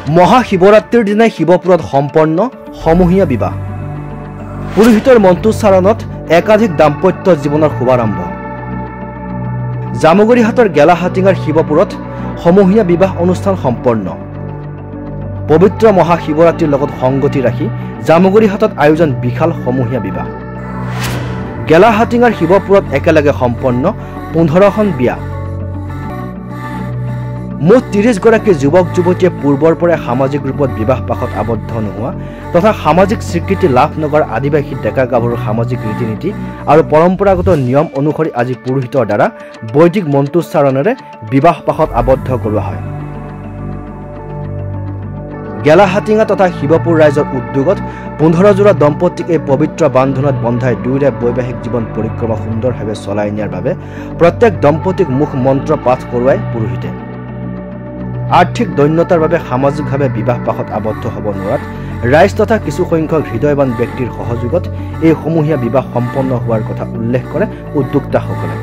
মহাশিৱৰাত্ৰিৰ দিনাই শিৱপুৰত সম্পন্ন সমূহীয়া বিবাহ। পুৰোহিতৰ মন্ত্ৰোচ্চাৰণত একাধিক দাম্পত্য জীৱনৰ শুভাৰম্ভ। জামুগুৰিহাটৰ গেলাহাটিঙাৰ শিৱপুৰত সমূহীয়া বিবাহ অনুষ্ঠান সম্পন্ন। পবিত্ৰ মহাশিৱৰাত্ৰিৰ লগত সংগতি ৰাখি জামুগুৰিহাটত আয়োজন বিশাল সমূহীয়া বিবাহ। গেলাহাটিঙাৰ শিৱপুৰত একেলগে সম্পন্ন 15খন বিয়া। মুঠ 30 গৰাকী যুৱক যুৱতীয়ে পূৰ্বৰ পৰাই সামাজিক ৰূপত বিবাহ পাশত আবদ্ধ নোহোৱা তথা সামাজিক স্বীকৃতি লাভ নগৰ আদিবাসী ডেকা গাভৰুৰ সামাজিক ৰীতি নীতি আৰু পৰম্পৰাগত নিয়ম অনুসৰি আজি পুৰোহিতৰ দ্বাৰা বৈদিক মন্ত্ৰোচ্চাৰণেৰে বিবাহ পাশত আবদ্ধ কৰোৱা হয়। গেলাহাটিঙা তথা শিৱপুৰ ৰাইজৰ উদ্যোগত 15 জোৰা দম্পতীক এই পবিত্ৰ বান্ধোনত বন্ধাই দুয়োৰে বৈবাহিক জীৱন পৰিক্ৰমা সুন্দৰভাৱে চলাই নিয়াৰ বাবে প্ৰত্যেক দম্পতীক মুখ মন্ত্ৰ পাঠ কৰোৱাই পুৰোহিতে। আৰ্থিক দৈন্যতাৰ বাবে সামাজিকভাৱে বিবাহ পাশত আবদ্ধ হ'ব নোৱাৰাত ৰাইজ তথা কিছু সংখ্যক হৃদয়বান ব্যক্তিৰ সহযোগত এই সমূহীয়া বিবাহ সম্পন্ন হোৱাৰ কথা উল্লেখ কৰে উদ্যোক্তাসকলে।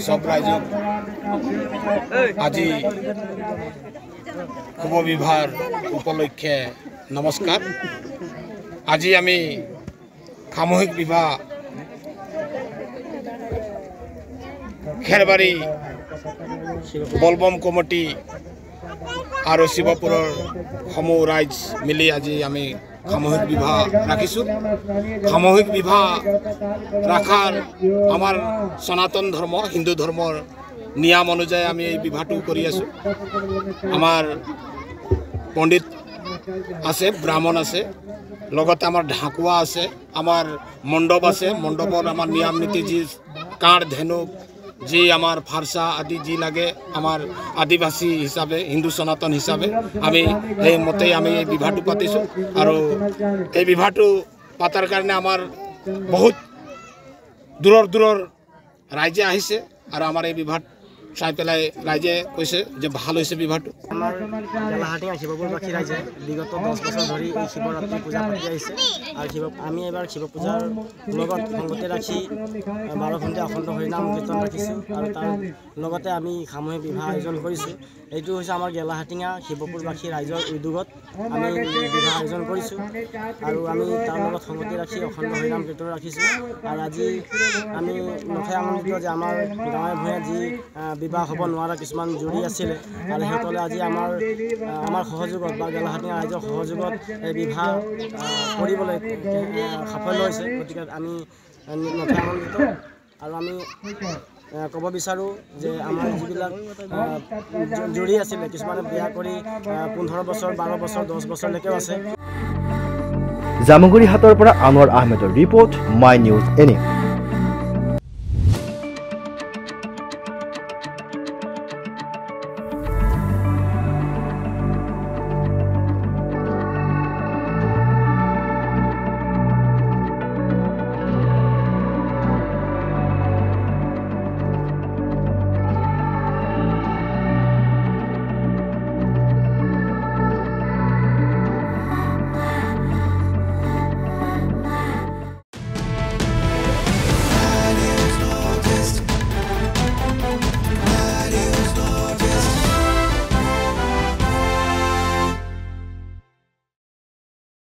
সব ৰাইজক আজি শুভ বিবাহৰ উপলক্ষে নমস্কাৰ। আজি আমি সামূহিক বিবাহ খেৰবাৰী বলবম কমিটি আৰু শিৱপুৰৰ সমূহ ৰাইজ মিলি আজি আমি সামূহিক বিবাহ ৰাখিছোঁ। সামূহিক বিবাহ ৰাখাৰ আমাৰ সনাতন ধৰ্ম হিন্দু ধৰ্মৰ নিয়ম অনুযায়ী আমি এই বিবাহটো কৰি আছোঁ। আমাৰ পণ্ডিত আছে, ব্ৰাহ্মণ আছে, লগতে আমাৰ ঢাকুৱা আছে, আমাৰ মণ্ডপ আছে। মণ্ডপত আমাৰ নিয়ম নীতি যি কাঁড় ধেনু যি আমাৰ ফাৰ্চা আদি যি লাগে আমাৰ আদিবাসী হিচাপে হিন্দু সনাতন হিচাপে আমি সেই মতেই আমি এই বিবাহটো পাতিছোঁ। আৰু এই বিবাহটো পাতাৰ কাৰণে আমাৰ বহুত দূৰৰ দূৰৰ ৰাইজে আহিছে আৰু আমাৰ এই বিবাহ চাই পেলাই ৰাইজে কৈছে যে ভাল হৈছে বিবাহটো। আমাৰ গেলাহাটিঙা শিৱপুৰবাসী ৰাইজে বিগত 10 বছৰ ধৰি এই শিৱৰাত্ৰি পূজা পাতি আহিছে আৰু আমি এবাৰ শিৱ পূজাৰ লগত সংগতি ৰাখি 12 ঘণ্টা অখণ্ড হৰিনাম কীৰ্তন ৰাখিছোঁ আৰু তাৰ লগতে আমি সামূহিক বিবাহ আয়োজন কৰিছোঁ। এইটো হৈছে আমাৰ গেলাহাটিঙা শিৱপুৰবাসী ৰাইজৰ উদ্যোগত আমি বিবাহ আয়োজন কৰিছোঁ আৰু আমি তাৰ লগত সংগতি ৰাখি অখণ্ড হৰিনাম কীৰ্তন ৰাখিছোঁ। আৰু আজি আমি নথৈ আনন্দিত যে আমাৰ গাঁৱে ভূঞে যি বিবাহ হ'ব নোৱাৰা কিছুমান জুৰি আছিলে আৰু সিহঁতলৈ আজি আমাৰ সহযোগত বা গেলাহাটিঙা ৰাইজৰ সহযোগত এই বিবাহ কৰিবলৈ সাফল্য হৈছে। গতিকে আমি নথৈ আনন্দিত আৰু আমি ক'ব বিচাৰোঁ যে আমাৰ যিবিলাক জুৰি আছিলে কিছুমানে বিয়া কৰি 15 বছৰ 12 বছৰ 10 বছৰলৈকেও আছে। জামুগুৰিহাটৰ পৰা আনোৱাৰ আহমেদৰ ৰিপৰ্ট, মাই নিউজ এনি।